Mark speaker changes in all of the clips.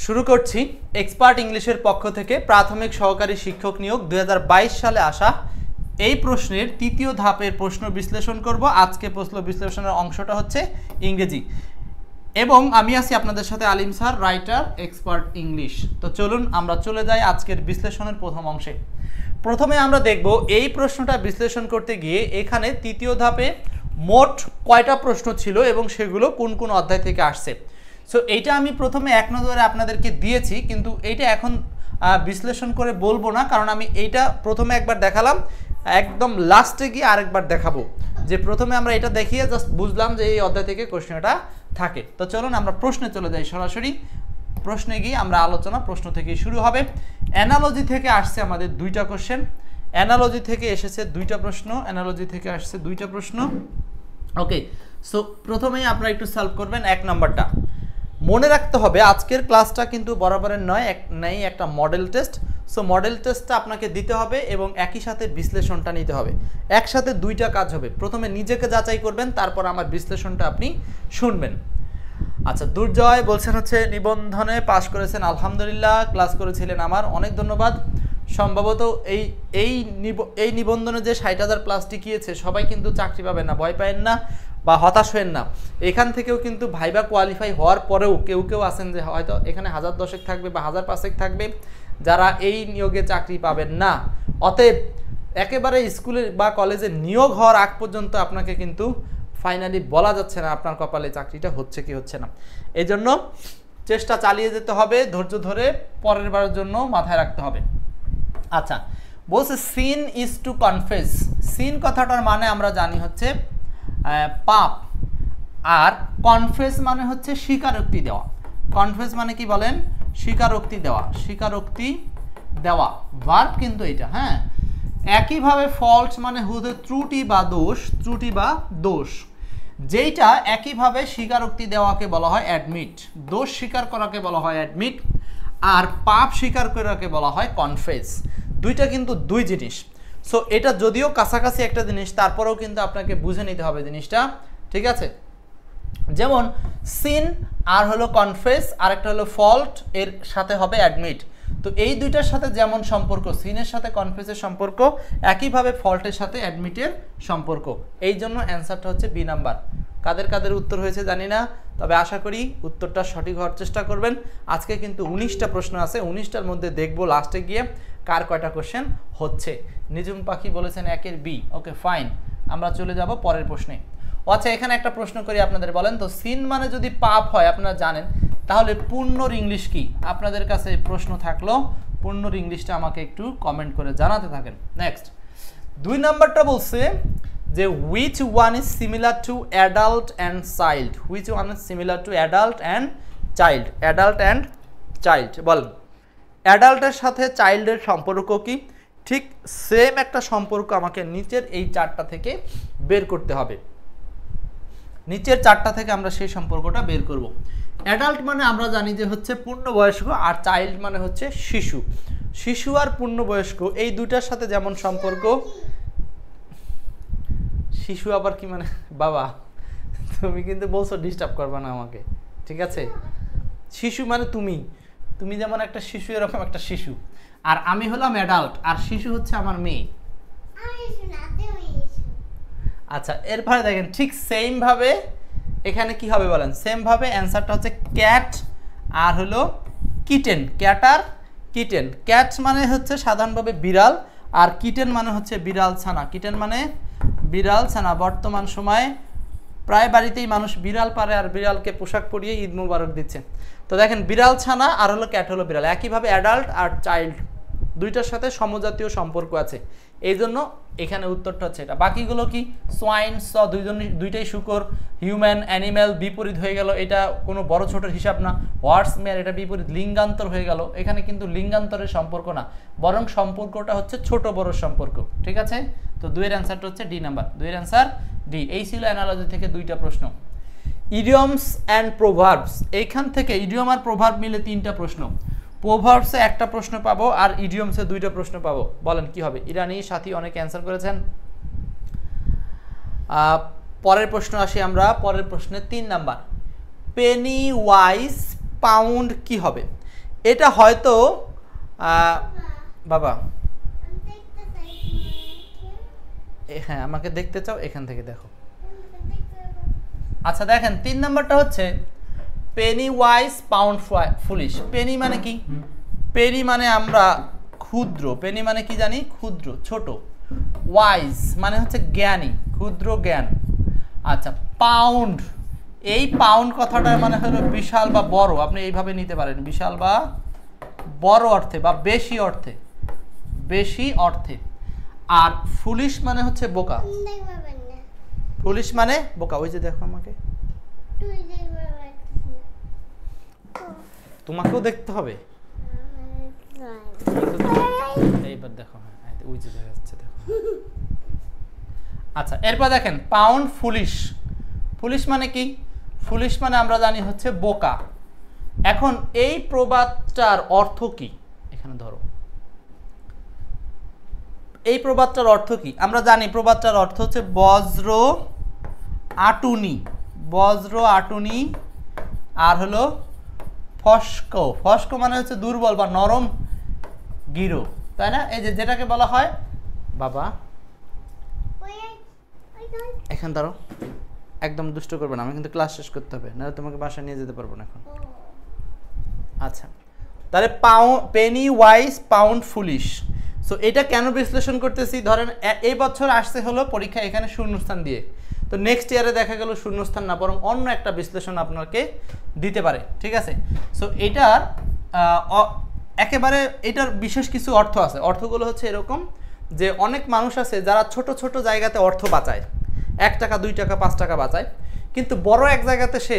Speaker 1: শুরু করছি এক্সপার্ট ইংলিশের পক্ষ থেকে প্রাথমিক সহকারী শিক্ষক নিয়োগ 2022 সালে আসা এই প্রশ্নের তৃতীয় ধাপের প্রশ্ন বিশ্লেষণ করব। আজকে প্রশ্ন বিশ্লেষণের অংশটা হচ্ছে ইংরেজি এবং আমি আছি আপনাদের সাথে আলিম স্যার, রাইটার, এক্সপার্ট ইংলিশ। তো চলুন আমরা চলে যাই আজকের বিশ্লেষণের প্রথম অংশে। প্রথমে আমরা দেখব এই প্রশ্নটা বিশ্লেষণ করতে গিয়ে এখানে তৃতীয় ধাপে মোট কয়টা প্রশ্ন ছিল এবং সেগুলো কোন কোন অধ্যায় থেকে আসছে। সো এইটা আমি প্রথমে এক নজরে আপনাদেরকে দিয়েছি, কিন্তু এইটা এখন বিশ্লেষণ করে বলবো না, কারণ আমি এইটা প্রথমে একবার দেখালাম, একদম লাস্টে গিয়ে আরেকবার দেখাবো। যে প্রথমে আমরা এটা দেখিয়ে জাস্ট বুঝলাম যে এই অধ্যায় থেকে কোশ্চেনটা থাকে। তো চলুন আমরা প্রশ্নে চলে যাই সরাসরি। প্রশ্নে গিয়ে আমরা আলোচনা প্রশ্ন থেকেই শুরু হবে। অ্যানালজি থেকে আসছে আমাদের দুইটা কোশ্চেন, অ্যানালজি থেকে এসেছে দুইটা প্রশ্ন, অ্যানালজি থেকে আসছে দুইটা প্রশ্ন। ওকে, সো প্রথমেই আপনারা একটু সলভ করবেন এক নাম্বারটা। মনে রাখতে হবে আজকের ক্লাসটা কিন্তু বরাবরের নয়, নেই একটা মডেল টেস্ট। সো মডেল টেস্টটা আপনাকে দিতে হবে এবং একই সাথে বিশ্লেষণটা নিতে হবে। একসাথে দুইটা কাজ হবে, প্রথমে নিজেকে যাচাই করবেন, তারপর আমার বিশ্লেষণটা আপনি শুনবেন। আচ্ছা, দুর্জয় বলছেন হচ্ছে নিবন্ধনে পাশ করেছেন, আলহামদুলিল্লাহ। ক্লাস করেছিলেন আমার, অনেক ধন্যবাদ। সম্ভবত এই নিবন্ধনে যে 60,000 প্লাস টিকিয়েছে সবাই কিন্তু চাকরি পাবেন না, ভয় পাবেন না বা হতাশ হবেন না। এখান থেকেও কিন্তু ভাইবা কোয়ালিফাই হওয়ার পরেও কেউ কেউ আছেন যে হয়তো এখানে 1010 থাকবে বা 1005 থাকবে, যারা এই নিয়োগে চাকরি পাবেন না। অতএব একেবারে স্কুলে বা কলেজে নিয়োগ হওয়ার আগ পর্যন্ত আপনাকে কিন্তু ফাইনালি বলা যাচ্ছে না আপনার কপালে চাকরিটা হচ্ছে কি হচ্ছে না। এই জন্য চেষ্টা চালিয়ে যেতে হবে, ধৈর্য ধরে পরের বারের জন্য মাথায় রাখতে হবে। আচ্ছা, বলছে sin is to confess. Sin কথাটার মানে আমরা জানি হচ্ছে পাপ, আর কনফেস মানে হচ্ছে স্বীকারোক্তি দেওয়া। কনফেস মানে কি বলেন? স্বীকারোক্তি দেওয়া, স্বীকারোক্তি দেওয়া ভার্ব কিন্তু এটা। হ্যাঁ, একইভাবে ফল্ট মানে হচ্ছে ত্রুটি বা দোষ, ত্রুটি বা দোষ, যেইটা একইভাবে স্বীকারোক্তি দেওয়াকে বলা হয় অ্যাডমিট, দোষ স্বীকার করাকে বলা হয় অ্যাডমিট, আর পাপ স্বীকার করাকে বলা হয় কনফেস। দুইটা কিন্তু দুই জিনিস। সো এটা যদিও কাছাকাছি একটা জিনিস, তারপরেও কিন্তু আপনাকে বুঝে নিতে হবে জিনিসটা, ঠিক আছে? যেমন সিন আর হলো কনফেস, আর একটা হলো ফল্ট, এর সাথে হবে অ্যাডমিট। তো এই দুইটার সাথে যেমন সম্পর্ক, সিনের সাথে কনফেসের সম্পর্ক, একইভাবে ফল্টের সাথে অ্যাডমিটের সম্পর্ক। এই জন্য অ্যান্সারটা হচ্ছে বি নাম্বার। কাদের কাদের উত্তর হয়েছে জানি না, তবে আশা করি উত্তরটা সঠিক হওয়ার চেষ্টা করবেন। আজকে কিন্তু 19টা প্রশ্ন আছে, 19টার মধ্যে দেখবো লাস্টে গিয়ে কার কয়টা কোশ্চেন হচ্ছে। নিজুম পাখি বলেছেন 1-এর বি। ওকে ফাইন, আমরা চলে যাব পরের প্রশ্নে। আচ্ছা, এখানে একটা প্রশ্ন করি আপনাদের, বলেন তো সিন মানে যদি পাপ হয় আপনারা জানেন, তাহলে পূর্ণর ইংলিশ কি? আপনাদের কাছে প্রশ্ন থাকলো, পূর্ণর ইংলিশটা আমাকে একটু কমেন্ট করে জানাতে থাকেন। নেক্সট 2 নাম্বারটা বলছে যে which one is similar to adult and child. Which one is similar to adult and child. Adult and child, বলেন অ্যাডাল্টের সাথে চাইল্ডের সম্পর্ক কি? ঠিক সেম একটা সম্পর্ক আমাকে নিচের এই চারটা থেকে বের করতে হবে। নিচের চারটা থেকে আমরা সেই সম্পর্কটা বের করব। অ্যাডাল্ট মানে আমরা জানি যে হচ্ছে পূর্ণবয়স্ক, আর চাইল্ড মানে হচ্ছে শিশু। শিশু আর পূর্ণবয়স্ক এই দুইটার সাথে যেমন সম্পর্ক, শিশু আবার কি মানে? বাবা তুমি কিন্তু বলছো ডিস্টার্ব করবা না আমাকে, ঠিক আছে? শিশু মানে তুমি, তুমি যেমন একটা শিশু, এরকম একটা শিশু, আর আমি হলাম অ্যাডাল্ট, আর শিশু হচ্ছে আমার মেয়ে। আচ্ছা, এরপরে দেখেন ঠিক সেম ভাবে এখানে কি হবে বলেন? সেম ভাবে অ্যান্সারটা হচ্ছে ক্যাট আর হলো কিটেন। ক্যাট আর কিটেন। ক্যাট মানে হচ্ছে সাধারণভাবে বিড়াল, আর কিটেন মানে হচ্ছে বিড়াল ছানা। কিটেন মানে বিড়াল ছানা। বর্তমান সময়ে প্রায় বাড়িতেই মানুষ বিড়াল পারে, আর বিড়ালকে পোশাক পরিয়ে ঈদ মুবারক দিচ্ছে। তো দেখেন বিড়াল ছানা আর হলো ক্যাট হলো বিড়াল। একইভাবে অ্যাডাল্ট আর চাইল্ড দুইটার সাথে সমজাতীয় সম্পর্ক আছে, এই জন্য এখানে উত্তরটা হচ্ছে এটা। বাকিগুলো কি? সোয়াইন, দুইটাই শুকর, হিউম্যান, অ্যানিম্যাল বিপরীত হয়ে গেল, এটা কোনো বড় ছোটোর হিসাব না। হোয়াটসমেয়ার এটা বিপরীত, লিঙ্গান্তর হয়ে গেল। এখানে কিন্তু লিঙ্গান্তরের সম্পর্ক না, বরং সম্পর্কটা হচ্ছে ছোট বড় সম্পর্ক, ঠিক আছে? তো 2-এর অ্যান্সারটা হচ্ছে ডি নাম্বার। 2-এর অ্যান্সার ডি। এই ছিল অ্যানালজি থেকে দুইটা প্রশ্ন। ইডিয়মস অ্যান্ড প্রোভার্বস, এইখান থেকে ইডিয়ম আর প্রোভার্ব মিলে 3টা প্রশ্ন। প্রোভার্বসে একটা প্রশ্ন পাবো আর ইডিয়মসে 2টা প্রশ্ন পাবো। বলেন কি হবে? ইরানি সাথী অনেকে অ্যান্সার করেছেন। পরের প্রশ্ন আসি আমরা। পরের প্রশ্নে 3 নাম্বার, পেনি ওয়াইজ পাউন্ড কি হবে? এটা হয়তো বাবা হ্যাঁ আমাকে দেখতে চাও, এখান থেকে দেখো। আচ্ছা দেখেন 3 নাম্বারটা হচ্ছে Penney wise pound foolish. Penney মানে কি? পেনি মানে আমরা ক্ষুদ্র, পেনি মানে কি জানি? ক্ষুদ্র, ছোট। ওয়াইজ মানে হচ্ছে জ্ঞানী, ক্ষুদ্র জ্ঞান। আচ্ছা পাউন্ড, এই পাউন্ড কথাটার মানে হলো বিশাল বা বড়, আপনি এইভাবে নিতে পারেন, বিশাল বা বড় অর্থে বা বেশি অর্থে, বেশি অর্থে। আর ফুলিশ মানে হচ্ছে বোকা, ফুলিশ মানে বোকা। ওই যে দেখো আমাকে, তোমাকেও দেখতে হবে, এইবার দেখো, হ্যাঁ ওই যে দেখা যাচ্ছে, দেখো। আচ্ছা এরপর দেখেন পাউন্ড ফুলিশ। ফুলিশ মানে কি? ফুলিশ মানে আমরা জানি হচ্ছে বোকা। এখন এই প্রবাদটার অর্থ কি? এখানে ধরো, এই প্রবাদটার অর্থ কি? আমরা জানি প্রবাদটার অর্থ হচ্ছে বজ্র আটুনি, বজ্র আটুনি, আর হলো ফস্কো। ফস্কো মানে হচ্ছে দুর্বল বা নরম গিরো, তাই না? এই যে যেটাকে বলা হয়, বাবা এখান ধরো, একদম দুষ্ট করবে না, আমি কিন্তু ক্লাস শেষ করতে হবে, নাহলে তোমাকে বাসায় নিয়ে যেতে পারবো না এখন। আচ্ছা তাহলে Penney wise pound foolish. So এটা কেন বিশ্লেষণ করতেছি? ধরেন এই বছর আসছে হলো পরীক্ষা এখানে শূন্যস্থান দিয়ে, তো নেক্সট ইয়ারে দেখা গেল শূন্যস্থান না, বরং অন্য একটা বিশ্লেষণ আপনাকে দিতে পারে, ঠিক আছে? সো এটার একেবারে এটার বিশেষ কিছু অর্থ আছে। অর্থগুলো হচ্ছে এরকম যে অনেক মানুষ আছে যারা ছোট ছোট জায়গাতে অর্থ বাঁচায়, 1 টাকা 2 টাকা 5 টাকা বাঁচায়, কিন্তু বড় এক জায়গাতে সে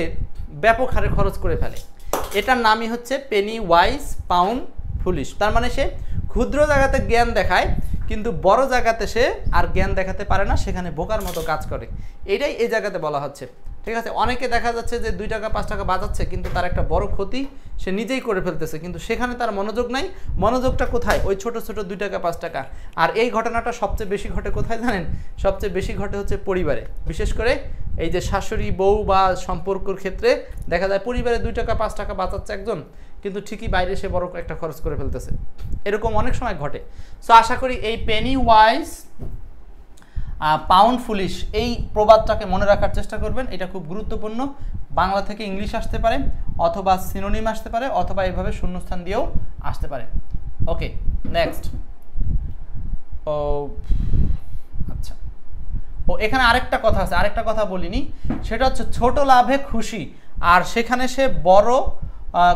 Speaker 1: ব্যাপক হারে খরচ করে ফেলে। এটার নামই হচ্ছে পেনি ওয়াইজ পাউন্ড ফুলিশ। তার মানে সে ক্ষুদ্র জায়গাতে জ্ঞান দেখায়, কিন্তু বড় জায়গাতে সে আর জ্ঞান দেখাতে পারে না, সেখানে বোকার মতো কাজ করে। এটাই এই জায়গাতে বলা হচ্ছে, ঠিক আছে? অনেকে দেখা যাচ্ছে যে 2 টাকা 5 টাকা বাঁচাচ্ছে, কিন্তু তার একটা বড় ক্ষতি সে নিজেই করে ফেলতেছে, কিন্তু সেখানে তার মনোযোগ নাই। মনোযোগটা কোথায়? ওই ছোট ছোট 2 টাকা 5 টাকা। আর এই ঘটনাটা সবচেয়ে বেশি ঘটে কোথায় জানেন? সবচেয়ে বেশি ঘটে হচ্ছে পরিবারে, বিশেষ করে এই যে শাশুড়ি বউ বা সম্পর্কের ক্ষেত্রে দেখা যায় পরিবারে 2 টাকা 5 টাকা বাঁচাচ্ছে একজন, কিন্তু ঠিকই বাইরে সে বড় একটা খরচ করে ফেলতেছে। এরকম অনেক সময় ঘটে। সো আশা করি এই পেনি ওয়াইজ পাউন্ড ফুলিশ এই প্রবাদটাকে মনে রাখার চেষ্টা করবেন। এটা খুব গুরুত্বপূর্ণ। বাংলা থেকে ইংলিশ আসতে পারে, অথবা সিনোনিম আসতে পারে, অথবা এইভাবে শূন্যস্থান দিয়েও আসতে পারে। Okay next. ও আচ্ছা, ও এখানে আরেকটা কথা আছে, আরেকটা কথা বলিনি, সেটা হচ্ছে ছোট লাভে খুশি, আর সেখানে সে বড়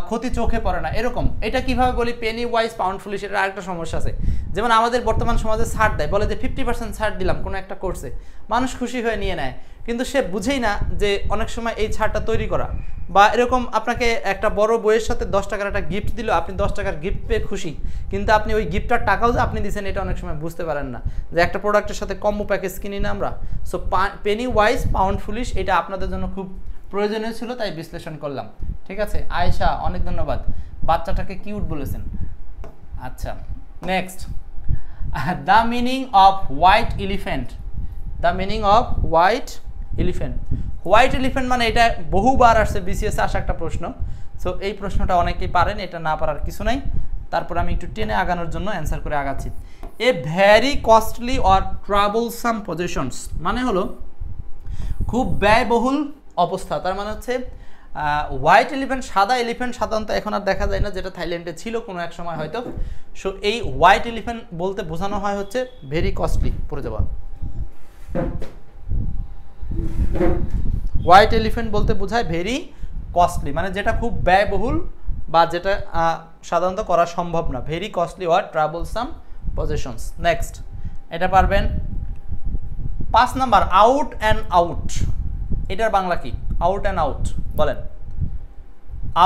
Speaker 1: ক্ষতি চোখে পড়ে না, এরকম। এটা কিভাবে বলি? Penney wise pound foolish. এটার আরেকটা সমস্যা আছে, যেমন আমাদের বর্তমান সমাজে ছাড় দেয়, বলে যে 50% ছাড় দিলাম কোনো একটা কোর্সে, মানুষ খুশি হয়ে নিয়ে নেয়, কিন্তু সে বুঝেই না যে অনেক সময় এই ছাড়টা তৈরি করা, বা এরকম আপনাকে একটা বড় বইয়ের সাথে 10 টাকার একটা গিফট দিল, আপনি 10 টাকার গিফট পেয়ে খুশি, কিন্তু আপনি ওই গিফটটার টাকাও যে আপনি দিচ্ছেন এটা অনেক সময় বুঝতে পারেন না, যে একটা প্রোডাক্টের সাথে কম্বো প্যাকেজ কিনি না আমরা। So Penney wise pound foolish এটা আপনাদের জন্য খুব প্রয়োজনীয় ছিল, তাই বিশ্লেষণ করলাম, ঠিক আছে? আয়েশা অনেক ধন্যবাদ, বাচ্চাটাকে কিউট বলেছেন। আচ্ছা next, the meaning off white elephant. The meaning off white elephant. White elephant মানে এটা বহুবার আসছে বিসিএস আসা একটা প্রশ্ন। সো এই প্রশ্নটা অনেকেই পারেন, এটা না পারার কিছু নাই। তারপর আমি একটু টেনে আগানোর জন্য অ্যান্সার করে আগাচ্ছি। A very costly or troublesome positions মানে হলো খুব ব্যয়বহুল অবস্থা। তার মানে হচ্ছে হোয়াইট এলিফ্যান্ট, সাদা এলিফ্যান্ট সাধারণত এখন আর দেখা যায় না, যেটা থাইল্যান্ডে ছিল কোনো এক সময় হয়তো। সো এই হোয়াইট এলিফ্যান্ট বলতে বোঝানো হয় হচ্ছে ভেরি কস্টলি, পড়ে যাওয়া। হোয়াইট এলিফ্যান্ট বলতে বোঝায় ভেরি কস্টলি, মানে যেটা খুব ব্যয়বহুল বা যেটা সাধারণত করা সম্ভব না। Very costly or troublesome positions. Next, এটা পারবেন। 5 নাম্বার, আউট অ্যান্ড আউট। এটার বাংলা কি? আউট অ্যান্ড আউট বলেন।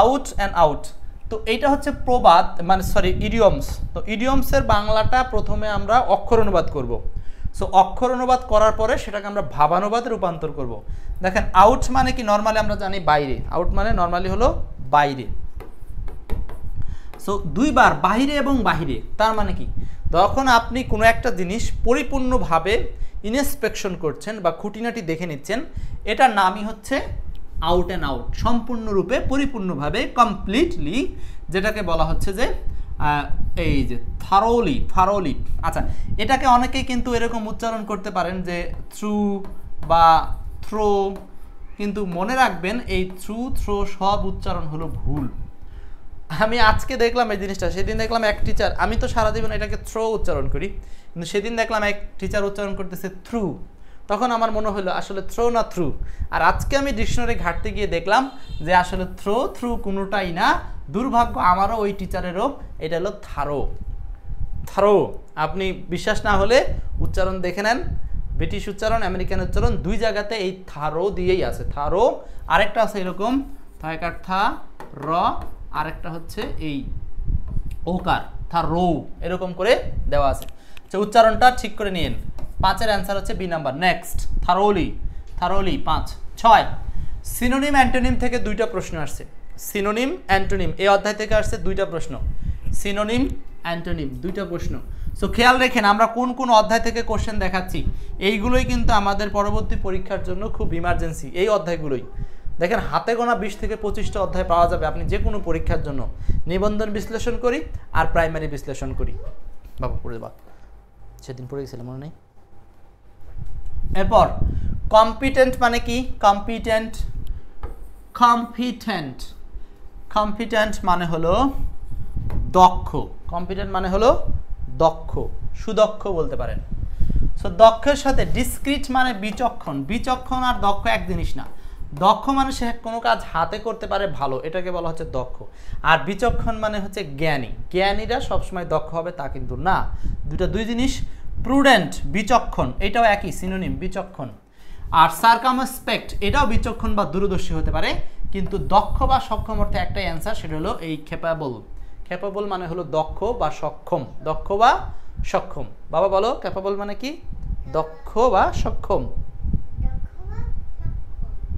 Speaker 1: আউট অ্যান্ড আউট, তো এইটা হচ্ছে প্রবাদ, মানে সরি ইডিয়মস। তো ইডিয়মসের বাংলাটা প্রথমে আমরা অক্ষর অনুবাদ করব। সো অক্ষর অনুবাদ করার পরে সেটাকে আমরা ভাবানুবাদে রূপান্তর করব। দেখেন আউট মানে কি? নর্মালি আমরা জানি বাইরে। আউট মানে নর্মালি হলো বাইরে। সো 2 বার বাহিরে এবং বাহিরে, তার মানে কি? যখন আপনি কোনো একটা জিনিস পরিপূর্ণভাবে ইনস্পেকশন করছেন বা খুঁটিনাটি দেখে নিচ্ছেন, এটার নামই হচ্ছে আউট অ্যান্ড আউট, সম্পূর্ণরূপে পরিপূর্ণভাবে, কমপ্লিটলি, যেটাকে বলা হচ্ছে যে এই যে থারোলি। আচ্ছা, এটাকে অনেকেই কিন্তু এরকম উচ্চারণ করতে পারেন যে থ্রু বা থ্রো, কিন্তু মনে রাখবেন এই থ্রো সব উচ্চারণ হলো ভুল। আমি আজকে দেখলাম এই জিনিসটা, সেদিন দেখলাম এক টিচার, আমি তো সারা জীবন এটাকে থ্রো উচ্চারণ করি, কিন্তু সেদিন দেখলাম এক টিচার উচ্চারণ করতেছে থ্রু, তখন আমার মনে হলো আসলে থ্রো না থ্রু। আর আজকে আমি ডিকশনারি ঘাটতে গিয়ে দেখলাম যে আসলে থ্রু কোনোটাই না, দুর্ভাগ্য আমারও ওই টিচারেরও, এটা হলো থারো। আপনি বিশ্বাস না হলে উচ্চারণ দেখে নেন, ব্রিটিশ উচ্চারণ, আমেরিকান উচ্চারণ, দুই জায়গাতে এই থারো দিয়েই আছে, থারো। আরেকটা আছে এরকম থাকার থা র, আরেকটা হচ্ছে এই ওকার থারো, এরকম করে দেওয়া আছে। আচ্ছা, উচ্চারণটা ঠিক করে নিন। 5-এর অ্যান্সার হচ্ছে B number. Next, thoroughly 5। 6, synonym antonym থেকে 2টা প্রশ্ন আসছে। সিনোনিম অ্যান্টোনিম এই অধ্যায় থেকে আসছে 2টা প্রশ্ন, সিনোনিম অ্যান্টোনিম 2টা প্রশ্ন। সো খেয়াল রেখেন আমরা কোন কোন অধ্যায় থেকে কোশ্চেন দেখাচ্ছি, এইগুলোই কিন্তু আমাদের পরবর্তী পরীক্ষার জন্য খুব ইমার্জেন্সি। এই অধ্যায়গুলোই দেখেন, হাতে গোনা 20 থেকে 25টা অধ্যায় পাওয়া যাবে আপনি যে কোনো পরীক্ষার জন্য। নিবন্ধন বিশ্লেষণ করি আর প্রাইমারি বিশ্লেষণ করি। বাবা পড়ে বা সেদিন পড়ে গেছিলাম মনে নেই। এরপর কম্পিটেন্ট মানে কি? কম্পিটেন্ট মানে হলো দক্ষ। কম্পিটেন্ট মানে হলো দক্ষ, সুদক্ষ বলতে পারেন। সো দক্ষের সাথে ডিসক্রিট মানে বিচক্ষণ। বিচক্ষণ আর দক্ষ এক জিনিস না। দক্ষ মানে সে কোনো কাজ হাতে করতে পারে ভালো, এটাকে বলা হচ্ছে দক্ষ। আর বিচক্ষণ মানে হচ্ছে জ্ঞানী। জ্ঞানীরা সবসময় দক্ষ হবে তা কিন্তু না, দুই জিনিস। প্রুডেন্ট বিচক্ষণ, এটাও একই সিনোনিম, বিচক্ষণ। আর সার্কামস্পেক্ট এটাও বিচক্ষণ বা দূরদর্শী হতে পারে, কিন্তু দক্ষ বা সক্ষম অর্থে একটাই অ্যান্সার, সেটা হলো এই ক্যাপাবল মানে হলো দক্ষ বা সক্ষম। দক্ষ বা সক্ষম। বাবা বলো ক্যাপাবল মানে কি? দক্ষ বা সক্ষম।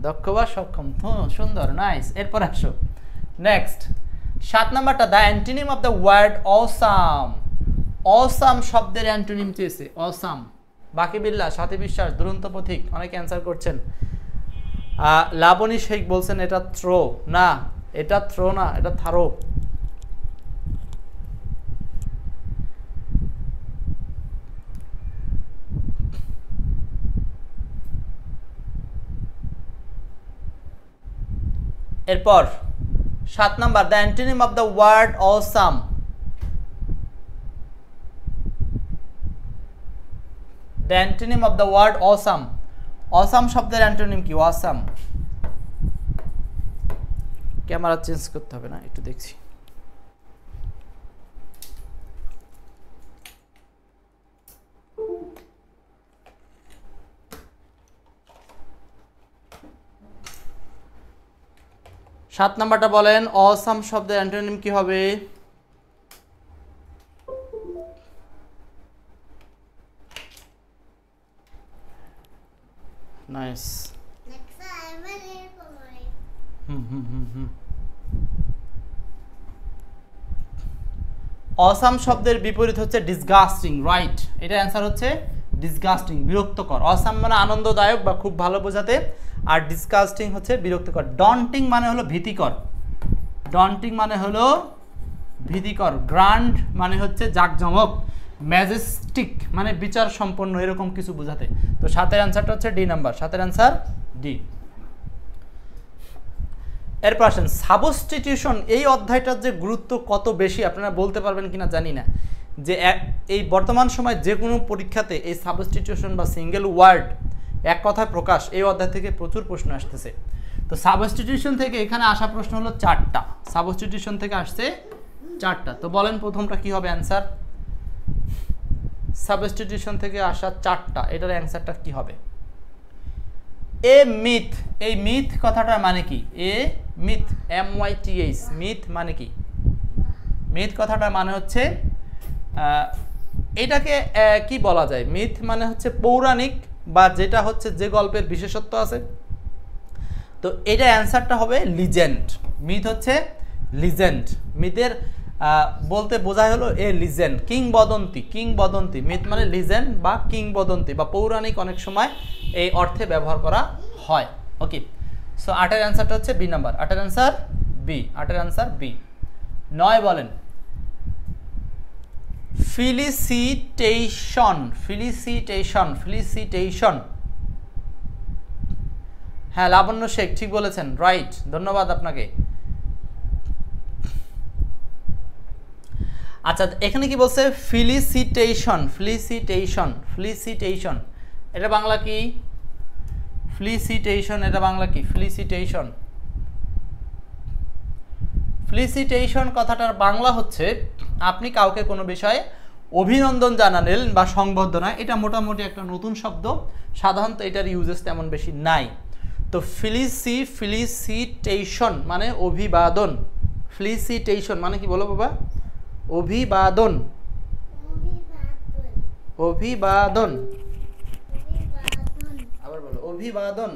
Speaker 1: দক্ষ বা সক্ষম, সুন্দর, নাইস। এরপর আসো নেক্সট 7 নাম্বারটা, the antonym of the word awesome. Awesome শব্দের অ্যান্টোনিম চেয়েছে, অসাম। বাকি বিল্লাহ, সাথী বিশ্বাস, দুরন্ত পথিক, অনেকে অ্যান্সার করছেন। লাবণী শেখ বলছেন এটা থ্রো না, এটা থ্রো না, এটা থারো। এরপর 7 number, the antonym of the word awesome. The antonym of the word awesome. Awesome শব্দের অ্যান্টোনিম কি? অসাম। ক্যামেরা চেঞ্জ করতে হবে না, একটু দেখছি। সাত নাম্বারটা বলেন, অসাম শব্দের অ্যান্টোনিম কি হবে? নাইস। অসাম শব্দের বিপরীত হচ্ছে ডিসগাস্টিং, রাইট। এটা অ্যান্সার হচ্ছে ডিসগাস্টিং, বিরক্তকর। অসাম মানে আনন্দদায়ক বা খুব ভালো বোঝাতে, আর ডিসগাস্টিং হচ্ছে বিরক্তকর। ডন্টিং মানে হলো ভীতিকর। ডন্টিং মানে হলো ভীতিকর। গ্র্যান্ড মানে হচ্ছে জাঁকজমক। ম্যাজেস্টিক মানে বিচার সম্পন্ন, এরকম কিছু বোঝাতে। তো 7-এর অ্যান্সারটা হচ্ছে ডি নাম্বার। 7-এর অ্যান্সার ডি। এরপর আসেন সাবস্টিটিউশন। এই অধ্যায়টার যে গুরুত্ব কত বেশি আপনারা বলতে পারবেন কিনা জানি না, যে এই বর্তমান সময় যে কোনো পরীক্ষাতে এই সাবস্টিটিউশন বা সিঙ্গেল ওয়ার্ড, এক কথায় প্রকাশ, এই অধ্যায় থেকে প্রচুর প্রশ্ন আসতেছে। তো সাবস্টিটিউশন থেকে এখানে আসা প্রশ্ন হলো 4টা। সাবস্টিটিউশন থেকে আসছে 4টা। তো বলেন প্রথমটা কি হবে অ্যান্সার? সাবস্টিটিউশন থেকে আসা 4টা, এটার অ্যান্সারটা কি হবে? এ মিথ। এই মিথ কথাটার মানে কি? এ মিথ, MYTH, মিথ মানে কি? মিথ কথাটার মানে হচ্ছে এটাকে কি বলা যায়? মিথ মানে হচ্ছে পৌরাণিক, বা যেটা হচ্ছে যে গল্পের বিশেষত্ব আছে। তো এটা অ্যান্সারটা হবে লিজেন্ড। মিথ হচ্ছে লিজেন্ড। মিথের বলতে বোঝায় হলো এ লিজেন্ড, কিংবদন্তি। কিংবদন্তি, মিথ মানে লিজেন্ড বা কিংবদন্তি বা পৌরাণিক, অনেক সময় এই অর্থে ব্যবহার করা হয়। ওকে, সো 8 এর অ্যান্সারটা হচ্ছে বি নাম্বার, 8 এর অ্যান্সার বি, 8 এর অ্যান্সার বি। 9 বলেন ফিলিসিটেশন, ফিলিসিটেশন, ফিলিসিটেশন। হ্যাঁ লাবণ্য শেখ ঠিক বলেছেন, রাইট, ধন্যবাদ আপনাকে। আচ্ছা এখানে কি বলছে ফিলিসিটেশন, ফিলিসিটেশন, ফিলিসিটেশন, এটা বাংলা কি? ফিলিসিটেশন এটা বাংলা কি? ফিলিসিটেশন, ফিলিসিটেশন কথাটার বাংলা হচ্ছে আপনি কাউকে কোনো বিষয়ে অভিনন্দন জানালেন বা সংবর্ধনা, এটা মোটামুটি একটা নতুন শব্দ, সাধারণত এটার ইউজেস তেমন বেশি নাই। তো ফিলিসিটেশন মানে অভিবাদন, ফিলিসিটেশন মানে কি বলো বাবা? অভিবাদন, অভিবাদন, আবার বলো অভিবাদন,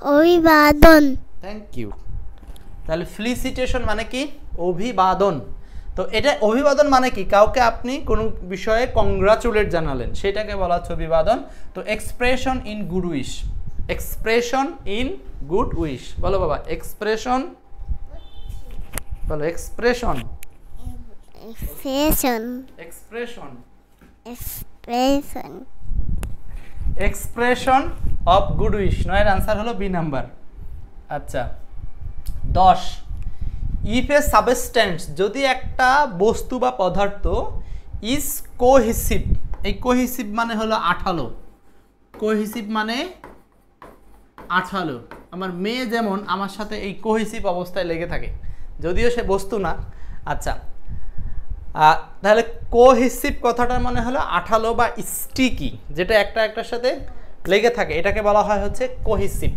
Speaker 2: অভিবাদন।
Speaker 1: Thank you. তাহলে ফিলিসিটেশন মানে কি? অভিবাদন। তো এটা অভিবাদন মানে কি? কাউকে আপনি কোনো বিষয়ে কংগ্রাচুলেট জানালেন, সেটাকে বলা হচ্ছে অভিবাদন। তো expression in good wish, expression in good wish, বলো বাবা এক্সপ্রেশন, বলো expression,
Speaker 2: expression,
Speaker 1: expression,
Speaker 2: expression,
Speaker 1: expression of good wish. নয়ের আনসার হলো বি নাম্বার। আচ্ছা 10 ইফ এ সাবস্টেন্স, যদি একটা বস্তু বা পদার্থ ইজ কোহিসিভ, এই কোহিসিভ মানে হলো আঠালো, কোহিসিভ মানে আঠালো। আমার মেয়ে যেমন আমার সাথে এই কোহিসিভ অবস্থায় লেগে থাকে, যদিও সে বস্তু না। আচ্ছা তাহলে কোহিসিভ কথাটার মানে হলো আঠালো বা স্টিকি, যেটা একটা একটার সাথে লেগে থাকে, এটাকে বলা হয় হচ্ছে কোহিসিভ।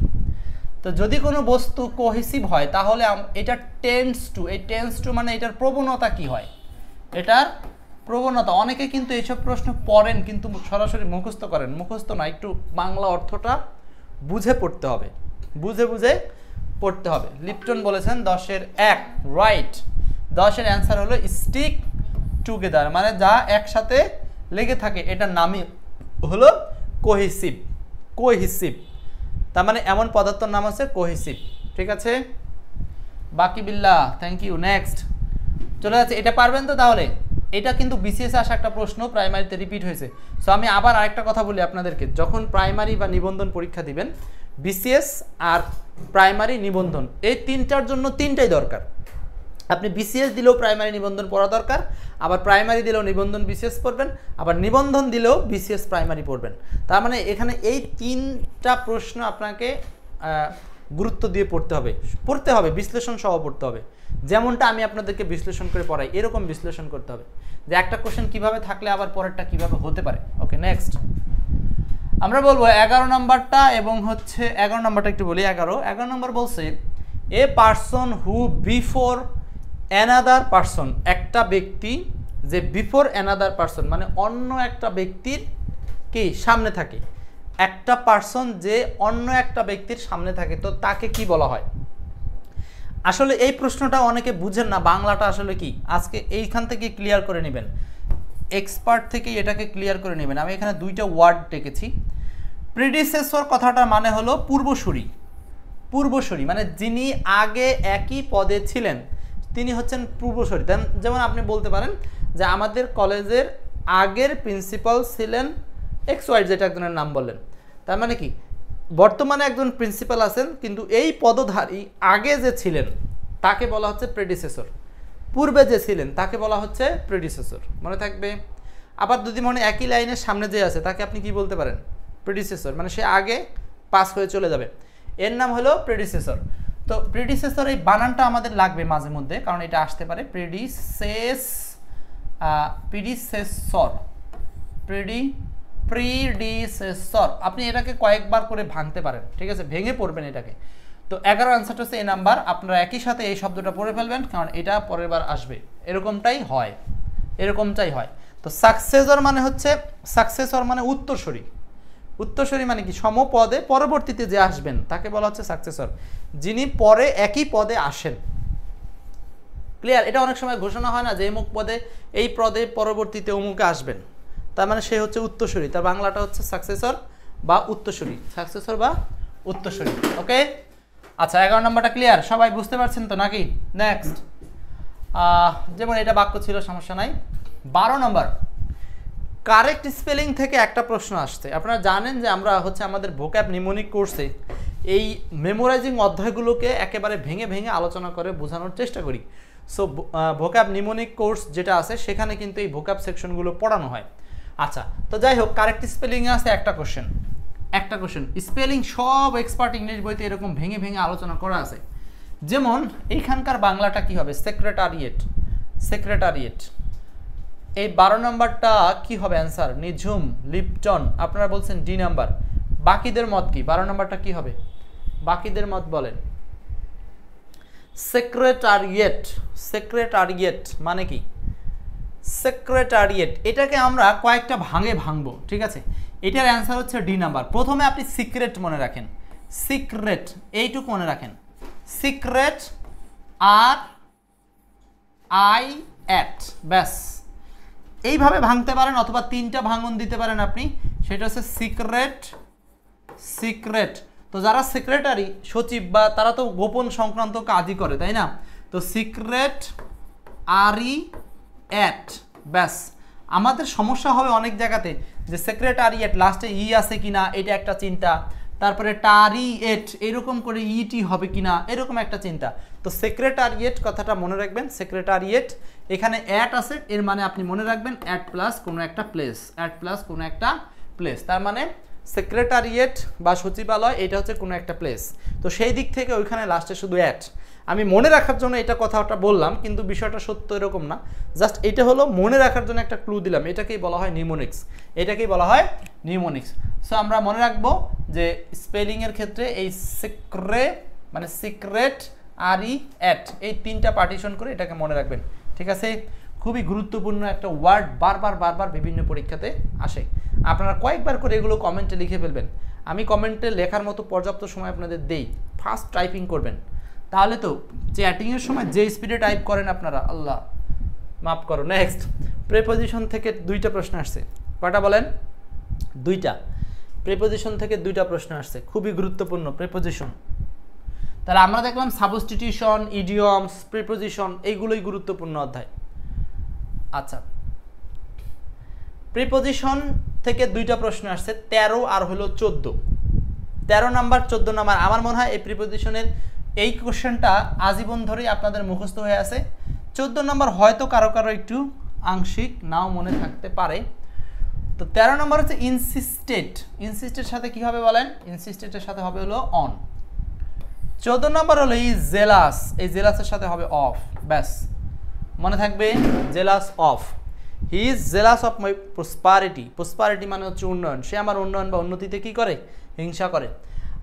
Speaker 1: তো যদি কোনো বস্তু কোহিসিভ হয় তাহলে এটা টেন্ডস টু, এই টেন্ডস টু মানে এটার প্রবণতা কি হয়, এটার প্রবণতা। অনেকে কিন্তু এইসব প্রশ্ন পড়েন কিন্তু সরাসরি মুখস্থ করেন, মুখস্থ না, একটু বাংলা অর্থটা বুঝে পড়তে হবে, বুঝে বুঝে পড়তে হবে। লিপটন বলেছেন 10 এর 1, রাইট। 10 এর অ্যান্সার হলো স্টিক টুগেদার, মানে যা একসাথে লেগে থাকে এটার নামই হলো কোহিসিভ, কোহিসিভ। তার মানে এমন পদার্থের নাম আছে কোহিসিভ, ঠিক আছে। বাকি বিল্লাহ, থ্যাংক ইউ। নেক্সট চলে যাচ্ছে, এটা পারবেন তো? তাহলে এটা কিন্তু বিসিএস আসা একটা প্রশ্ন, প্রাইমারিতে রিপিট হয়েছে। সো আমি আবার আরেকটা কথা বলি আপনাদেরকে, যখন প্রাইমারি বা নিবন্ধন পরীক্ষা দিবেন, বিসিএস আর প্রাইমারি নিবন্ধন এই তিনটার জন্য তিনটাই দরকার। আপনি বিসিএস দিলেও প্রাইমারি নিবন্ধন পড়া দরকার, আবার প্রাইমারি দিলেও নিবন্ধন বিসিএস পড়বেন, আবার নিবন্ধন দিলেও বিসিএস প্রাইমারি পড়বেন। তার মানে এখানে এই তিনটা প্রশ্ন আপনাকে গুরুত্ব দিয়ে পড়তে হবে, বিশ্লেষণ সহ পড়তে হবে। যেমনটা আমি আপনাদেরকে বিশ্লেষণ করে পড়াই, এরকম বিশ্লেষণ করতে হবে যে একটা কোশ্চেন কিভাবে থাকলে আবার পরেরটা কিভাবে হতে পারে। ওকে নেক্সট আমরা বলবো 11 নম্বরটা, এবং হচ্ছে 11 নম্বরটা একটু বলি। 11 নম্বর বলছে a person who before another person, একটা ব্যক্তি যে বিফোর অ্যানাদার পারসন মানে অন্য একটা ব্যক্তির কি সামনে থাকে, একটা পারসন যে অন্য একটা ব্যক্তির সামনে থাকে, তো তাকে কি বলা হয়? আসলে এই প্রশ্নটা অনেকে বুঝেন না, বাংলাটা আসলে কি, আজকে এইখান থেকে ক্লিয়ার করে নেবেন, এক্সপার্ট থেকে এটাকে ক্লিয়ার করে নেবেন। আমি এখানে দুইটা ওয়ার্ড ডেকেছি। প্রিডিসেসর কথাটার মানে হলো পূর্বসূরি, পূর্বসূরি মানে যিনি আগে একই পদে ছিলেন তিনি হচ্ছেন পূর্বসূরি। যেমন আপনি বলতে পারেন যে আমাদের কলেজের আগের প্রিন্সিপাল ছিলেন XY, যেটা একজনের নাম বললেন, তার মানে কি বর্তমানে একজন প্রিন্সিপাল আছেন কিন্তু এই পদধারী আগে যে ছিলেন তাকে বলা হচ্ছে প্রেডিসেসর, পূর্বে যে ছিলেন তাকে বলা হচ্ছে প্রেডিসেসর, মনে থাকবে। আবার যদি মনে একই লাইনের সামনে যে আছে তাকে আপনি কি বলতে পারেন? প্রেডিসেসর, মানে সে আগে পাস হয়ে চলে যাবে, এর নাম হলো প্রেডিসেসর। তো প্রেডিসেসর এই বানানটা আমাদের লাগবে মাঝে মধ্যে, কারণ এটা আসতে পারে প্রেডিসেসর, প্রিডিসেসর। আপনি এটাকে কয়েকবার করে ভাঙতে পারেন, ঠিক আছে, ভেঙে পড়বেন এটাকে। তো 11 আনসারটা হচ্ছে এই নাম্বার। আপনারা একই সাথে এই শব্দটা পড়ে ফেলবেন, কারণ এটা পরের বার আসবে, এরকমটাই হয়, এরকমটাই হয়। তো সাকসেসর মানে হচ্ছে, সাকসেসর মানে উত্তরসূরি, উত্তরসূরি মানে কি সমপদে পরবর্তীতে যে আসবেন তাকে বলা হচ্ছে সাকসেসর, যিনি পরে একই পদে আসেন। ক্লিয়ার? এটা অনেক সময় ঘোষণা হয় না যে অমুক পদে এই পদে পরবর্তীতে অমুকে আসবেন, তার মানে সে হচ্ছে উত্তরসূরি, তার বাংলাটা হচ্ছে সাকসেসর বা উত্তরসূরি, সাকসেসর বা উত্তরসূরি। ওকে আচ্ছা 11 নম্বরটা ক্লিয়ার, সবাই বুঝতে পারছেন তো নাকি? নেক্সট যেমন এটা বাক্য ছিল, সমস্যা নাই। 12 নম্বর, কারেক্ট স্পেলিং থেকে একটা প্রশ্ন আসছে। আপনারা জানেন যে আমরা হচ্ছে আমাদের ভোক্যাব নিমোনিক কোর্সে এই মেমোরাইজিং অধ্যায়গুলোকে একেবারে ভেঙে ভেঙে আলোচনা করে বোঝানোর চেষ্টা করি। সো ভোক্যাব নিমোনিক কোর্স যেটা আছে সেখানে কিন্তু এই ভোক্যাব সেকশনগুলো পড়ানো হয়। আচ্ছা, তো যাই হোক, কারেক্ট স্পেলিংয়ে আছে একটা কোশ্চেন, স্পেলিং সব এক্সপার্ট ইংলিশ বইতে এরকম ভেঙে ভেঙে আলোচনা করা আছে। যেমন এইখানকার বাংলাটা কি হবে? সেক্রেটারিয়েট। এই 12 নম্বরটা কি হবে অ্যান্সার? নিঝুম, লিপটন। আপনারা বলছেন ডি নাম্বার। বাকিদের মত কি? 12 নম্বরটা কি হবে? বাকিদের মত বলেন। সেক্রেটারিয়েট মানে কি? সেক্রেটারিয়েট, এটাকে আমরা কয়েকটা ভাঙে ভাঙবো, ঠিক আছে? এটার অ্যান্সার হচ্ছে ডি নাম্বার। প্রথমে আপনি সিক্রেট মনে রাখেন, সিক্রেট এইটুকু মনে রাখেন, সিক্রেট আর আই এট, ব্যাস। এইভাবে ভাঙতে পারেন, অথবা 3টা ভাঙন দিতে পারেন আপনি, সেটা হচ্ছে সিক্রেট। তো যারা সেক্রেটারি, সচিব, বা তারা তো গোপন সংক্রান্ত কাজই করে, তাই না? তো সিক্রেট আরি এট, ব্যাস। আমাদের সমস্যা হবে অনেক জায়গাতে যে সেক্রেটারিয়েট লাস্টে ই আছে কিনা, এটা একটা চিন্তা। তারপরে টারিয়েট এরকম করে ইটি হবে কিনা, এরকম একটা চিন্তা। তো সেক্রেটারিয়েট কথাটা মনে রাখবেন, সেক্রেটারিয়েট। এখানে অ্যাট আছে, এর মানে আপনি মনে রাখবেন অ্যাট প্লাস কোনো একটা প্লেস, তার মানে সেক্রেটারিয়েট বা সচিবালয় এটা হচ্ছে কোনো একটা প্লেস। তো সেই দিক থেকে ওইখানে লাস্টে শুধু অ্যাট। আমি মনে রাখার জন্য এটা কথাটা বললাম, কিন্তু বিষয়টা সত্য এরকম না, জাস্ট এটা হলো মনে রাখার জন্য একটা ক্লু দিলাম। এটাকেই বলা হয় নিউমোনিক্স। সো আমরা মনে রাখবো যে স্পেলিংয়ের ক্ষেত্রে এই সিক্রেট আরি অ্যাট, এই 3টা পার্টিশন করে এটাকে মনে রাখবেন, ঠিক আছে? খুবই গুরুত্বপূর্ণ একটা ওয়ার্ড, বারবার বিভিন্ন পরীক্ষাতে আসে। আপনারা কয়েকবার করে এগুলো কমেন্টে লিখে ফেলবেন। আমি কমেন্টে লেখার মতো পর্যাপ্ত সময় আপনাদের দেই, ফাস্ট টাইপিং করবেন। তাহলে তো চ্যাটিংয়ের সময় যে স্পিডে টাইপ করেন আপনারা, আল্লাহ মাফ করো। নেক্সট, প্রিপোজিশন থেকে 2টা প্রশ্ন আসছে। কয়টা বলেন? 2টা। প্রিপোজিশন থেকে 2টা প্রশ্ন আসছে, খুবই গুরুত্বপূর্ণ প্রিপোজিশন। তাহলে আমরা দেখলাম সাবস্টিটিউশন, ইডিয়মস, প্রিপোজিশন, এইগুলোই গুরুত্বপূর্ণ অধ্যায়। আচ্ছা, প্রিপোজিশন থেকে 2টা প্রশ্ন আসছে, 13 আর হলো 14। 13 নাম্বার 14 নাম্বার, আমার মনে হয় এই প্রিপোজিশনের এই কোশ্চেনটা আজীবন ধরেই আপনাদের মুখস্থ হয়ে আছে। 14 নম্বর হয়তো কারো কারো একটু আংশিক নাও মনে থাকতে পারে। তো 13 নম্বর হচ্ছে ইনসিস্টেড সাথে কি হবে বলেন? ইনসিস্টেডের সাথে হবে হলো অন। 14 নম্বর হলো এই জেলাসের সাথে হবে অফ, ব্যাস মনে থাকবে, jealous of. He is jealous of my prosperity মানে হচ্ছে উন্নয়ন। সে আমার উন্নয়ন বা উন্নতিতে কি করে? হিংসা করে।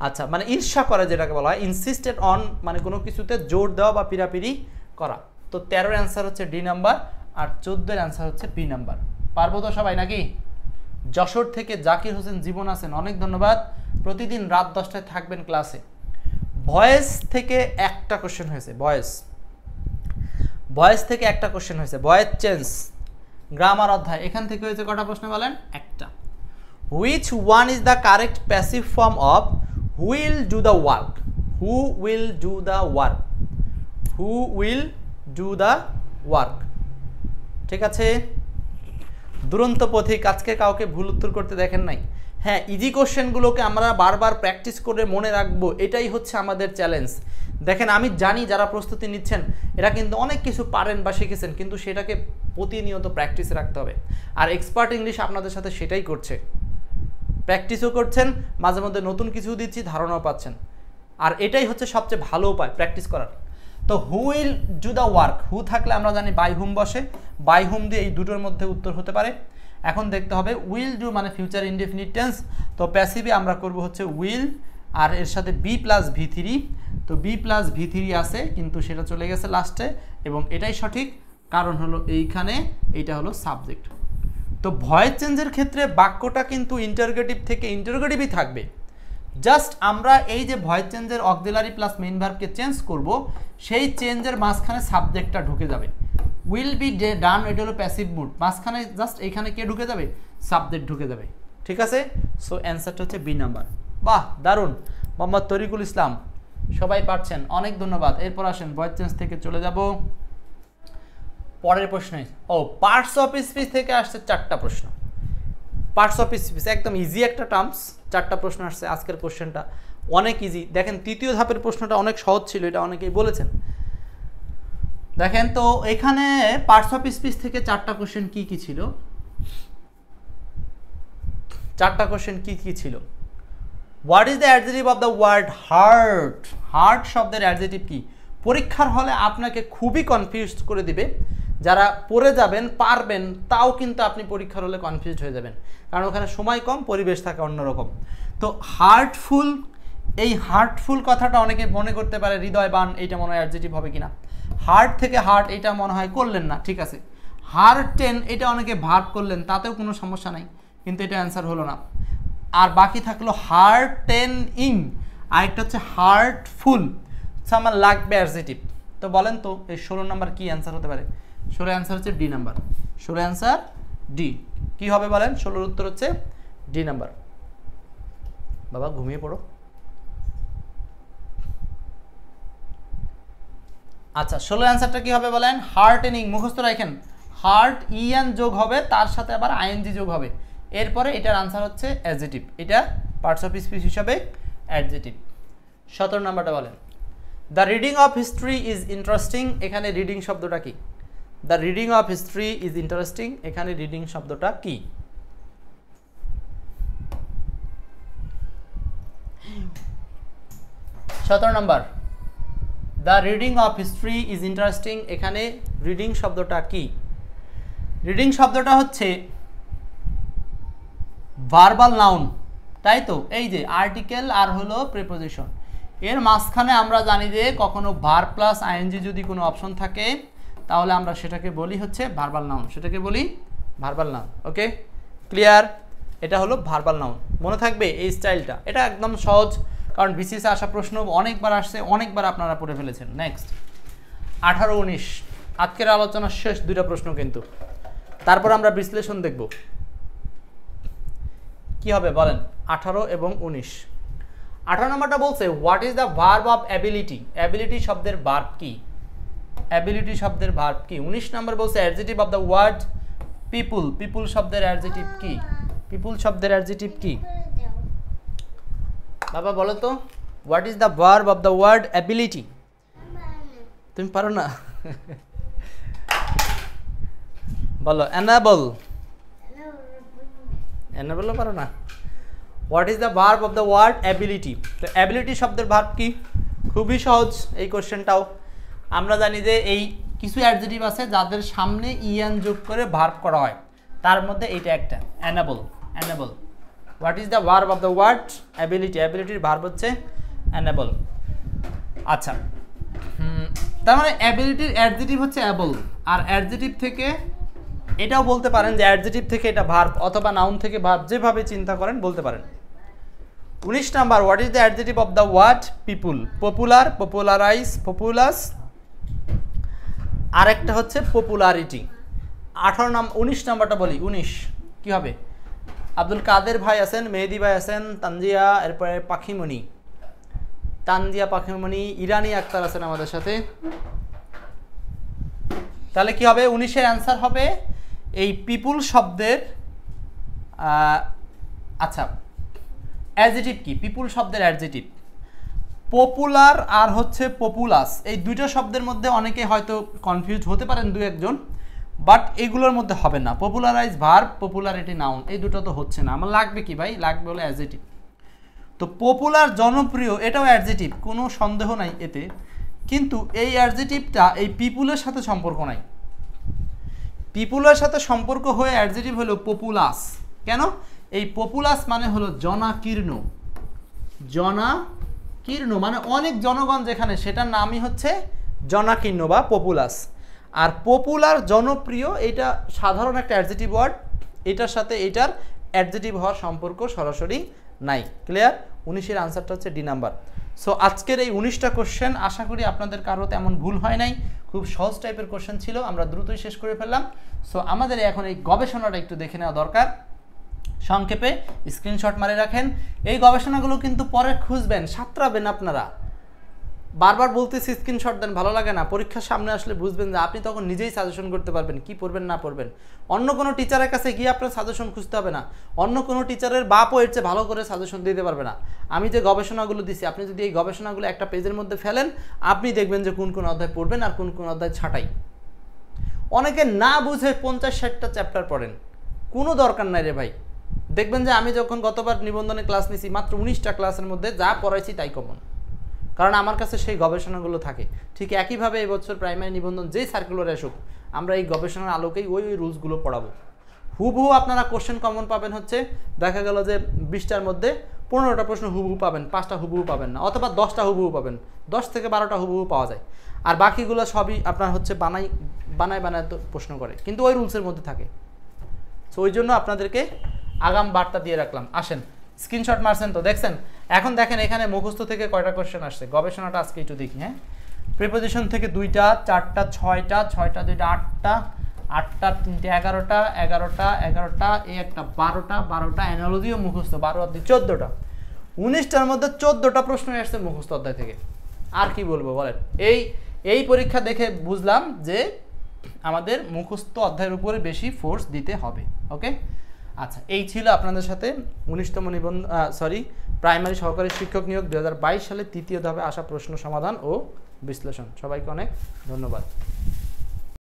Speaker 1: আচ্ছা, মানে ঈর্ষা করে যেটাকে বলা হয়। ইনসিস্টেড অন মানে কোনো কিছুতে জোর দেওয়া বা পিরাপিরি করা। তো 13 অ্যান্সার হচ্ছে ডি নাম্বার, আর 14 অ্যান্সার হচ্ছে বি নাম্বার। পারবো তো সবাই নাকি? যশোর থেকে জাকির হোসেন জীবন আছেন, অনেক ধন্যবাদ। প্রতিদিন রাত 10টায় থাকবেন ক্লাসে। ভয়েস থেকে একটা কোশ্চেন হয়েছে, ভয়েস থেকে একটা কোশ্চেন হয়েছে। ভয়েস চেঞ্জ গ্রামার অধ্যায়, এখান থেকে হয়েছে কটা প্রশ্ন বলেন? একটা। Which one is the correct passive form of will do the work? Who will do the work? ঠিক আছে। দুরন্ত পথিক, আজকে কাউকে ভুল উত্তর করতে দেখেন নাই। হ্যাঁ, ইজি কোশ্চেনগুলোকে আমরা বারবার প্র্যাকটিস করে মনে রাখবো, এটাই হচ্ছে আমাদের চ্যালেঞ্জ। দেখেন, আমি জানি যারা প্রস্তুতি নিচ্ছেন এরা কিন্তু অনেক কিছু পারেন বা শিখেছেন, কিন্তু সেটাকে প্রতিনিয়ত প্র্যাকটিসে রাখতে হবে। আর এক্সপার্ট ইংলিশ আপনাদের সাথে সেটাই করছে, প্র্যাকটিসও করছেন, মাঝে মধ্যে নতুন কিছু দিচ্ছি, ধারণাও পাচ্ছেন। আর এটাই হচ্ছে সবচেয়ে ভালো উপায় প্র্যাকটিস করার। তো who will do the work, who থাকলে আমরা জানি বাই হুম বসে, বাই হুম দিয়ে এই দুটোর মধ্যে উত্তর হতে পারে। এখন দেখতে হবে উইল ডু মানে ফিউচার ইনডেফিনিট টেন্স। তো প্যাসিভে আমরা করব হচ্ছে উইল, আর এর সাথে বি প্লাস ভি3। তো বি প্লাস ভি3 আছে, কিন্তু সেটা চলে গেছে লাস্টে, এবং এটাই সঠিক, কারণ হলো এইখানে এইটা হলো সাবজেক্ট। তো ভয়েস চেঞ্জের ক্ষেত্রে বাক্যটা কিন্তু ইন্টারোগেটিভ থেকে ইন্টারোগেটিভই থাকবে। জাস্ট আমরা এই যে ভয়েস চেঞ্জের অক্সিলারি প্লাস মেইন ভার্বকে চেঞ্জ করব, সেই চেঞ্জের মাঝখানে সাবজেক্টটা ঢুকে যাবে। উইল বি ডান, এটা হলো প্যাসিভ মুড, মাঝখানে জাস্ট এইখানে কে ঢুকে যাবে? সাবজেক্ট ঢুকে যাবে, ঠিক আছে। সো অ্যান্সারটা হচ্ছে বি নাম্বার। বাহ, দারুণ। মোহাম্মদ তরিকুল ইসলাম, সবাই পারছেন, অনেক ধন্যবাদ। এরপর আসেন ভয়েস চেঞ্জ থেকে চলে যাব পরের প্রশ্নে। ও পার্টস অফ স্পিচ থেকে আসছে 4টা প্রশ্ন। পার্টস অফ স্পিচ একদম ইজি একটা টার্মস, 4টা প্রশ্ন আসছে। আজকের কোশ্চেনটা অনেক ইজি। দেখেন তৃতীয় ধাপের প্রশ্নটা অনেক সহজ ছিল, এটা অনেকেই বলেছেন। দেখেন তো এখানে পার্টস অফ স্পিচ থেকে 4টা কোশ্চেন কি কি ছিল, 4টা কোশ্চেন কি কি ছিল। What is the adjective of the word heart? Heart শব্দের অ্যাডজেক্টিভ কি? পরীক্ষার হলে আপনাকে খুবই কনফিউজ করে দিবে। যারা পড়ে যাবেন পারবেন, তাও কিন্তু আপনি পরীক্ষার হলে কনফিউজ হয়ে যাবেন, কারণ ওখানে সময় কম, পরিবেশ থাকে অন্যরকম। তো হার্টফুল, এই হার্টফুল কথাটা অনেকে মনে করতে পারে হৃদয়বান, এইটা মনে হয় অ্যাডজেক্টিভ হবে কিনা। হার্ট থেকে হার্ট, এটা মনে হয় করলেন না, ঠিক আছে। হার্টেন, এটা অনেকে ভার্ব করলেন, তাতেও কোনো সমস্যা নাই, কিন্তু এটা অ্যান্সার হলো না। আর বাকি থাকলো হার্টেনিং, আরেকটা হচ্ছে হার্টফুল। আমার লাগবে অ্যাডজেক্টিভ। তো বলেন তো এই 16 নাম্বার কি অ্যান্সার হতে পারে? 16 অ্যান্সার হচ্ছে ডি নাম্বার। 16 answer D. কি হবে বলেন? 16 উত্তর হচ্ছে ডি নাম্বার। বাবা ঘুমিয়ে পড়ো। আচ্ছা 16 অ্যান্সারটা কি হবে বলেন? হার্টেনিং। মুখস্থ রাখেন, হার্ট ইএন যোগ হবে, তার সাথে আবার আইএনজি যোগ হবে, এরপরে এটার আনসার হচ্ছে অ্যাডজেক্টিভ। এটা পার্টস অফ স্পিচ হিসাবে অ্যাডজেক্টিভ। 17 নাম্বারটা বলেন। The reading of history is interesting, এখানে রিডিং শব্দটা কি? The reading of history is interesting, এখানে রিডিং শব্দটা কি? Number, the reading of history is interesting, এখানে রিডিং শব্দটা কি? রিডিং শব্দটা হচ্ছে ভার্বাল নাউন, তাই তো? এই যে আর্টিকেল আর হলো প্রিপোজিশন, এর মাঝখানে আমরা জানি যে কখনো ভার্ব প্লাস আইএনজি যদি কোনো অপশন থাকে তাহলে আমরা সেটাকে বলি হচ্ছে ভার্বাল নাউন, সেটাকে বলি ভার্বাল নাউন। ওকে, ক্লিয়ার? এটা হলো ভার্বাল নাউন, মনে থাকবে এই স্টাইলটা। এটা একদম সহজ, কারণ বিসিএসে আসা প্রশ্ন অনেকবার আসছে, অনেকবার আপনারা পড়ে ফেলেছেন। নেক্সট 18, 19 আজকের আলোচনার শেষ 2টা প্রশ্ন কিন্তু, তারপর আমরা বিশ্লেষণ দেখব। কি হবে বলেন? 18 এবং 19। 18 নম্বরটা বলছে what is the verb of ability? Ability শব্দের ভার্ব কি? অ্যাবিলিটি শব্দের ভার্ব কি? 19 নম্বর বলছে অ্যাডজেক্টিভ অফ দ্য ওয়ার্ড পিপুল। পিপুল শব্দের অ্যাডজেক্টিভ কি? পিপুল শব্দের অ্যাডজেক্টিভ কি? বাবা বলো তো, what is the verb of the word ability? তুমি পারো না? বলো এনাবল। এনাবলও পারো না? What is the verb of the word ability? তো অ্যাবিলিটি শব্দের ভার্ব কি? খুবই সহজ এই কোশ্চেনটাও। আমরা জানি যে এই কিছু অ্যাডজেক্টিভ আছে যাদের সামনে ইএন যোগ করে ভার্ব করা হয়, তার মধ্যে এইটা একটা, enable. Enable. What is the verb of the word ability? অ্যাবিলিটির ভার্ব হচ্ছে এনাবল। আচ্ছা, তার মানে অ্যাবিলিটির অ্যাডজেক্টিভ হচ্ছে অ্যাবল, আর অ্যাডজেক্টিভ থেকে এটাও বলতে পারেন যে অ্যাডজেক্টিভ থেকে এটা ভার্ব, অথবা নাউন থেকে ভার্ব, যেভাবে চিন্তা করেন বলতে পারেন। 19 number, what is the adjective of the word people? Popular, popularize, populous, আরেকটা হচ্ছে পপুলারিটি। 19 নাম্বারটা বলি। 19 কি হবে? আব্দুল কাদের ভাই আছেন, মেহেদি ভাই আছেন, তানজিয়া, এরপরে পাখিমণি, তানজিয়া পাখিমণি, ইরানি আক্তার আছেন আমাদের সাথে। তাহলে কি হবে? 19-এর অ্যান্সার হবে এই পিপুল শব্দের আচ্ছা অ্যাডজেক্টিভ কি? পিপুল শব্দের অ্যাডজেক্টিভ পপুলার আর হচ্ছে পপুলাস, এই দুইটা শব্দের মধ্যে অনেকে হয়তো কনফিউজ হতে পারেন দু একজন, বাট এগুলোর মধ্যে হবে না। পপুলারাইজ ভার্ব, পপুলারিটি নাউন, এই দুটো তো হচ্ছে না। আমার লাগবে কি ভাই? লাগবে হলো অ্যাডজেক্টিভ। তো পপুলার জনপ্রিয়, এটাও অ্যাডজেক্টিভ, কোনো সন্দেহ নাই এতে, কিন্তু এই অ্যাডজেক্টিভটা এই পিপুলের সাথে সম্পর্ক নাই। পিপুলের সাথে সম্পর্ক হয়ে অ্যাডজেক্টিভ হলো পপুলাস। কেন? এই পপুলাস মানে হলো জনাকীর্ণ। জনাকীর্ণ মানে অনেক জনগণ যেখানে, সেটার নামই হচ্ছে জনাকীর্ণ বা পপুলাস। আর পপুলার জনপ্রিয়, এটা সাধারণ একটা অ্যাডজেক্টিভ ওয়ার্ড, এটার সাথে এটার অ্যাডজেক্টিভ হওয়ার সম্পর্ক সরাসরি নাই। ক্লিয়ার? 19-এর আনসারটা হচ্ছে ডি নাম্বার। সো আজকের এই 19টা কোশ্চেন আশা করি আপনাদের কারো তেমন ভুল হয় নাই, খুব সহজ টাইপের কোশ্চেন ছিল, আমরা দ্রুতই শেষ করে ফেললাম। সো আমাদের এখন এই গবেষণাটা একটু দেখে নেওয়া দরকার। সংক্ষেপে স্ক্রিনশট মারে রাখেন। এই গবেষণাগুলো কিন্তু পরে খুঁজবেন, সাঁতরাবেন আপনারা। বারবার বলতেছি স্ক্রিনশট দেন, ভালো লাগে না? পরীক্ষার সামনে আসলে বুঝবেন যে আপনি তখন নিজেই সাজেশন করতে পারবেন কি পড়বেন না পড়বেন। অন্য কোনো টিচারের কাছে গিয়ে আপনার সাজেশন খুঁজতে হবে না, অন্য কোনো টিচারের বাপও এর চেয়ে ভালো করে সাজেশন দিতে পারবে না। আমি যে গবেষণাগুলো দিছি, আপনি যদি এই গবেষণাগুলো একটা পেজের মধ্যে ফেলেন, আপনি দেখবেন যে কোন কোন অধ্যায় পড়বেন আর কোন কোন অধ্যায় ছাঁটাই। অনেকে না বুঝে 50-60টা চ্যাপ্টার পড়েন, কোনো দরকার নাই রে ভাই। দেখবেন যে আমি যখন গতবার নিবন্ধনে ক্লাস নিছি, মাত্র 19টা ক্লাসের মধ্যে যা পড়াইছি তাই কমন, কারণ আমার কাছে সেই গবেষণাগুলো থাকে। ঠিক একইভাবে এবছর প্রাইমারি নিবন্ধন যেই সার্কুলারে আসুক, আমরা এই গবেষণার আলোকেই ওই রুলসগুলো পড়াবো। হুবহু আপনারা কোশ্চেন কমন পাবেন হচ্ছে, দেখা গেল যে 20টার মধ্যে 15টা প্রশ্ন হুবহু পাবেন, 5টা হুবহু পাবেন না, অথবা 10টা হুবহু পাবেন, 10 থেকে 12টা হুবহু পাওয়া যায়। আর বাকিগুলো সবই আপনার হচ্ছে বানায় তো প্রশ্ন করে, কিন্তু ওই রুলসের মধ্যে থাকে। সো ওই জন্য আপনাদেরকে আগাম বার্তা দিয়ে রাখলাম। আসেন, স্ক্রিনশট মারছেন তো, দেখছেন? এখন দেখেন এখানে মুখস্থ থেকে কয়টা কোশ্চেন আসছে, গবেষণাটা আজকে একটু দেখি। হ্যাঁ, প্রিপোজিশন থেকে 2টা, 4টা, 6টা, 6টা 2টা 8টা, 8টা 3টে 11টা, 11টা 11টা, এই একটা 12টা, 12টা অ্যানালজিও মুখস্থ, 12 আর 2 14টা। 19টার মধ্যে 14টা প্রশ্ন আসছে মুখস্থ অধ্যায় থেকে। আর কি বলবো বলেন? এই পরীক্ষা দেখে বুঝলাম যে আমাদের মুখস্থ অধ্যায়ের উপরে বেশি ফোর্স দিতে হবে। ওকে, আচ্ছা, এই ছিল আপনাদের সাথে 19তম প্রাইমারি সহকারী শিক্ষক নিয়োগ 2022 সালে তৃতীয় ধাপে আসা প্রশ্ন সমাধান ও বিশ্লেষণ। সবাইকে অনেক ধন্যবাদ।